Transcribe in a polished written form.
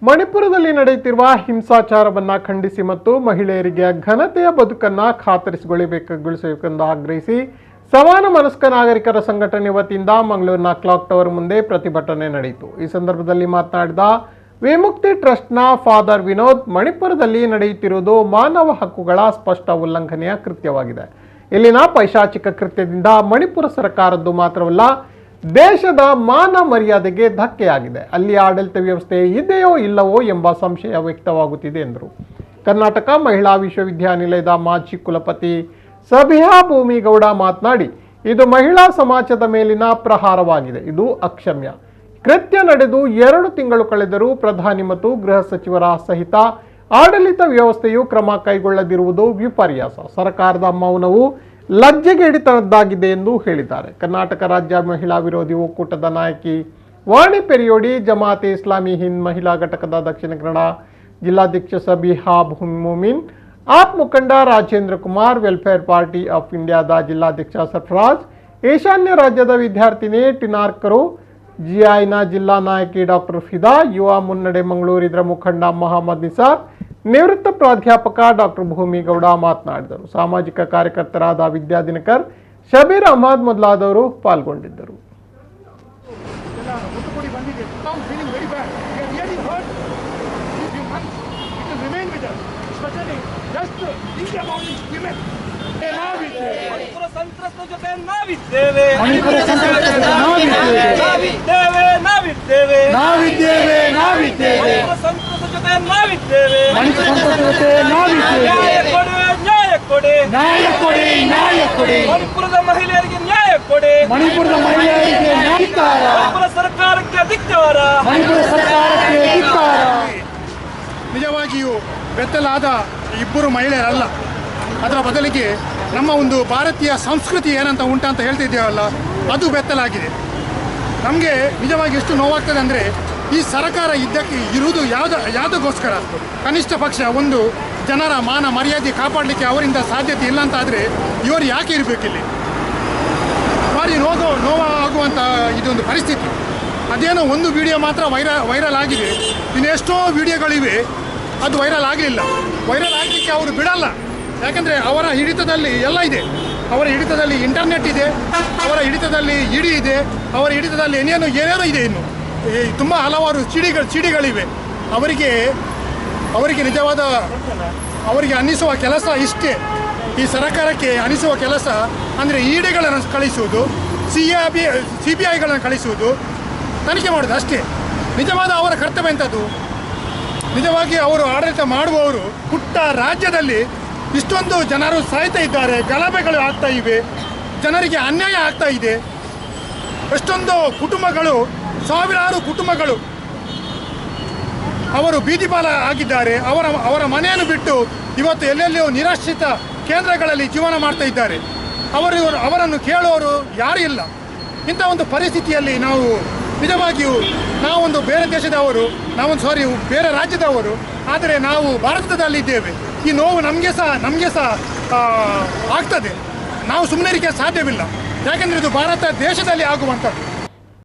ಮಣಿಪುರದಲ್ಲಿ ನಡೆಯುತ್ತಿರುವ ಹಿಂಸಾಚಾರವನ್ನು ಖಂಡಿಸಿ ಮತ್ತು ಮಹಿಳೆಯರಿಗೆ ಘನತೆಯ ಬದುಕನ್ನು ಖಾತರಿಸಿಗೊಳಿಸಬೇಕೆಂದು ಆಗ್ರಹಿಸಿ ಸಮಾನ ಮನಸ್ಕ ನಾಗರಿಕರ ಸಂಘಟನೆ ವತಿಯಿಂದ ಮಂಗಳೂರಿನ ಕ್ಲಾಕ್ ಟವರ್ ಮುಂದೆ ಪ್ರತಿಭಟನೆ ನಡೆಯಿತು. ಈ ಸಂದರ್ಭದಲ್ಲಿ ಮಾತನಾಡಿದ ವಿಮುಕ್ತಿ ಟ್ರಸ್ಟ್ನ ಫಾದರ್ ವಿನೋದ್, ಮಣಿಪುರದಲ್ಲಿ ನಡೆಯುತ್ತಿರುವುದು ಮಾನವ ಹಕ್ಕುಗಳ ಸ್ಪಷ್ಟ ಉಲ್ಲಂಘನೆಯ ಕೃತ್ಯವಾಗಿದೆ. ಇಲ್ಲಿನ ಪೈಶಾಚಿಕ ಕೃತ್ಯದಿಂದ ಮಣಿಪುರ ಸರ್ಕಾರದ್ದು ಮಾತ್ರವಲ್ಲ, ದೇಶದ ಮಾನ ಮರ್ಯಾದೆಗೆ ಧಕ್ಕೆಯಾಗಿದೆ. ಅಲ್ಲಿ ಆಡಳಿತ ವ್ಯವಸ್ಥೆ ಇದೆಯೋ ಇಲ್ಲವೋ ಎಂಬ ಸಂಶಯ ವ್ಯಕ್ತವಾಗುತ್ತಿದೆ ಎಂದರು. ಕರ್ನಾಟಕ ಮಹಿಳಾ ವಿಶ್ವವಿದ್ಯಾನಿಲಯದ ಮಾಜಿ ಕುಲಪತಿ ಸಬಿಹಾ ಭೂಮಿಗೌಡ ಮಾತನಾಡಿ, ಇದು ಮಹಿಳಾ ಸಮಾಜದ ಮೇಲಿನ ಪ್ರಹಾರವಾಗಿದೆ. ಇದು ಅಕ್ಷಮ್ಯ. ಕೃತ್ಯ ನಡೆದು 2 ತಿಂಗಳು ಕಳೆದರೂ ಪ್ರಧಾನಿ ಮತ್ತು ಗೃಹ ಸಚಿವರ ಸಹಿತ ಆಡಳಿತ ವ್ಯವಸ್ಥೆಯು ಕ್ರಮ ಕೈಗೊಳ್ಳದಿರುವುದು ವಿಪರ್ಯಾಸ. ಸರ್ಕಾರದ ಮೌನವು ಲಜ್ಜೆಗೇಡಿತನದ್ದಾಗಿದೆ ಎಂದು ಹೇಳಿದ್ದಾರೆ. ಕರ್ನಾಟಕ ರಾಜ್ಯ ಮಹಿಳಾ ವಿರೋಧಿ ಒಕ್ಕೂಟದ ನಾಯಕಿ ವಾಣಿ ಪೆರಿಯೋಡಿ, ಜಮಾತೆ ಇಸ್ಲಾಮಿ ಹಿಂದ್ ಮಹಿಳಾ ಘಟಕದ ದಕ್ಷಿಣ ಕನ್ನಡ ಜಿಲ್ಲಾಧ್ಯಕ್ಷ ಸಬಿಹಾ ಮೊಮಿನ್, ಆಪ್ ಮುಖಂಡ Rajendra Kumar, welfare party of ಇಂಡಿಯಾದ ಜಿಲ್ಲಾಧ್ಯಕ್ಷ ಸರ್ಫರಾಜ್, ಈಶಾನ್ಯ ರಾಜ್ಯದ ವಿದ್ಯಾರ್ಥಿನಿ ಟಿನಾರ್ಕರು, ಜಿಐನ ಜಿಲ್ಲಾ ನಾಯಕಿ ಡಾಕ್ಟರ್ ಫಿದಾ, ಯುವ ಮುನ್ನಡೆ ಮಂಗಳೂರು ಇದರ ಮುಖಂಡ ಮೊಹಮ್ಮದ್ ನಿಸಾರ್, ನಿವೃತ್ತ ಪ್ರಾಧ್ಯಾಪಕ ಡಾಕ್ಟರ್ ಭೂಮಿಗೌಡ ಮಾತನಾಡಿದರು. ಸಾಮಾಜಿಕ ಕಾರ್ಯಕರ್ತರಾದ ವಿದ್ಯಾ ದಿನಕರ್, ಶಬೀರ್ ಅಹಮದ್ ಮೊದಲಾದವರು ಪಾಲ್ಗೊಂಡಿದ್ದರು. ಮಣಿಪುರದ ಮಹಿಳೆಯರಿಗೆ ನ್ಯಾಯ ಕೊಡಿ. ಮಣಿಪುರದ ಮಹಿಳೆಯರಿಗೆ ಮಣಿಪುರ ಸರ್ಕಾರಕ್ಕೆ ಧಿಕ್ಕಾರ. ನಿಜವಾಗಿಯೂ ಬೆತ್ತಲಾದ ಇಬ್ಬರು ಮಹಿಳೆಯರಲ್ಲ, ಅದರ ಬದಲಿಗೆ ನಮ್ಮ ಒಂದು ಭಾರತೀಯ ಸಂಸ್ಕೃತಿ ಏನಂತ ಉಂಟಂತ ಹೇಳ್ತಿದ್ದೇವಲ್ಲ, ಅದು ಬೆತ್ತಲಾಗಿದೆ. ನಮಗೆ ನಿಜವಾಗಿ ಎಷ್ಟು ನೋವಾಗ್ತದೆ ಅಂದರೆ, ಈ ಸರ್ಕಾರ ಇರುವುದು ಯಾವುದಕ್ಕೋಸ್ಕರ? ಕನಿಷ್ಠ ಪಕ್ಷ ಒಂದು ಜನರ ಮಾನ ಮರ್ಯಾದೆ ಕಾಪಾಡಲಿಕ್ಕೆ ಅವರಿಂದ ಸಾಧ್ಯತೆ ಇಲ್ಲ ಅಂತಾದರೆ ಇವರು ಯಾಕೆ ಇರಬೇಕಿಲ್ಲಿ? ಭಾರಿ ನೋವಾಗುವಂಥ ಇದೊಂದು ಪರಿಸ್ಥಿತಿ. ಅದೇನೋ ಒಂದು ವಿಡಿಯೋ ಮಾತ್ರ ವೈರಲ್ ಆಗಿದೆ, ಇನ್ನೆಷ್ಟೋ ವಿಡಿಯೋಗಳಿವೆ ಅದು ವೈರಲ್ ಆಗಲಿಲ್ಲ. ವೈರಲ್ ಆಗಲಿಕ್ಕೆ ಅವರು ಬಿಡಲ್ಲ, ಯಾಕಂದರೆ ಅವರ ಹಿಡಿತದಲ್ಲಿ ಎಲ್ಲ ಇದೆ. ಅವರ ಹಿಡಿತದಲ್ಲಿ ಇಂಟರ್ನೆಟ್ ಇದೆ, ಅವರ ಹಿಡಿತದಲ್ಲಿ ಇಡಿ ಇದೆ, ಅವರ ಹಿಡಿತದಲ್ಲಿ ಏನೇನೋ ಇದೆ. ಇನ್ನು ತುಂಬ ಹಲವಾರು ಸಿಡಿಗಳಿವೆ. ಅವರಿಗೆ ನಿಜವಾದ ಅವರಿಗೆ ಅನ್ನಿಸುವ ಕೆಲಸ ಇಷ್ಟೇ. ಈ ಸರ್ಕಾರಕ್ಕೆ ಅನ್ನಿಸುವ ಕೆಲಸ ಅಂದರೆ ಇಡಿಗಳನ್ನು ಕಳಿಸುವುದು, CBIಗಳನ್ನು ಕಳಿಸುವುದು, ತನಿಖೆ ಮಾಡೋದು ಅಷ್ಟೇ. ನಿಜವಾದ ಅವರ ಕರ್ತವ್ಯ ಎಂಥದ್ದು? ನಿಜವಾಗಿ ಅವರು ಆಡಳಿತ ಮಾಡುವವರು ಪುಟ್ಟ ರಾಜ್ಯದಲ್ಲಿ ಇಷ್ಟೊಂದು ಜನರು ಸಾಯ್ತಾ ಇದ್ದಾರೆ, ಗಲಭೆಗಳು ಆಗ್ತಾ ಇವೆ, ಜನರಿಗೆ ಅನ್ಯಾಯ ಆಗ್ತಾ ಇದೆ. ಎಷ್ಟೊಂದು ಕುಟುಂಬಗಳು, ಸಾವಿರಾರು ಕುಟುಂಬಗಳು ಅವರು ಬೀದಿಪಾಲ ಆಗಿದ್ದಾರೆ. ಅವರ ಮನೆಯನ್ನು ಬಿಟ್ಟು ಇವತ್ತು ಎಲ್ಲೆಲ್ಲಿಯೂ ನಿರಾಶ್ರಿತ ಕೇಂದ್ರಗಳಲ್ಲಿ ಜೀವನ ಮಾಡ್ತಾ ಇದ್ದಾರೆ. ಅವರನ್ನು ಕೇಳುವವರು ಯಾರೂ ಇಲ್ಲ. ಇಂಥ ಒಂದು ಪರಿಸ್ಥಿತಿಯಲ್ಲಿ ನಾವು ನಿಜವಾಗಿಯೂ ನಾವೊಂದು ಬೇರೆ ದೇಶದವರು, ಬೇರೆ ರಾಜ್ಯದವರು, ಆದರೆ ನಾವು ಭಾರತದಲ್ಲಿದ್ದೇವೆ. ಈ ನೋವು ನಮಗೆ ಸಹ ಆಗ್ತದೆ. ನಾವು ಸುಮ್ಮನೆ ಇರಲಿಕ್ಕೆ ಸಾಧ್ಯವಿಲ್ಲ, ಯಾಕೆಂದರೆ ಇದು ಭಾರತ ದೇಶದಲ್ಲಿ ಆಗುವಂಥದ್ದು.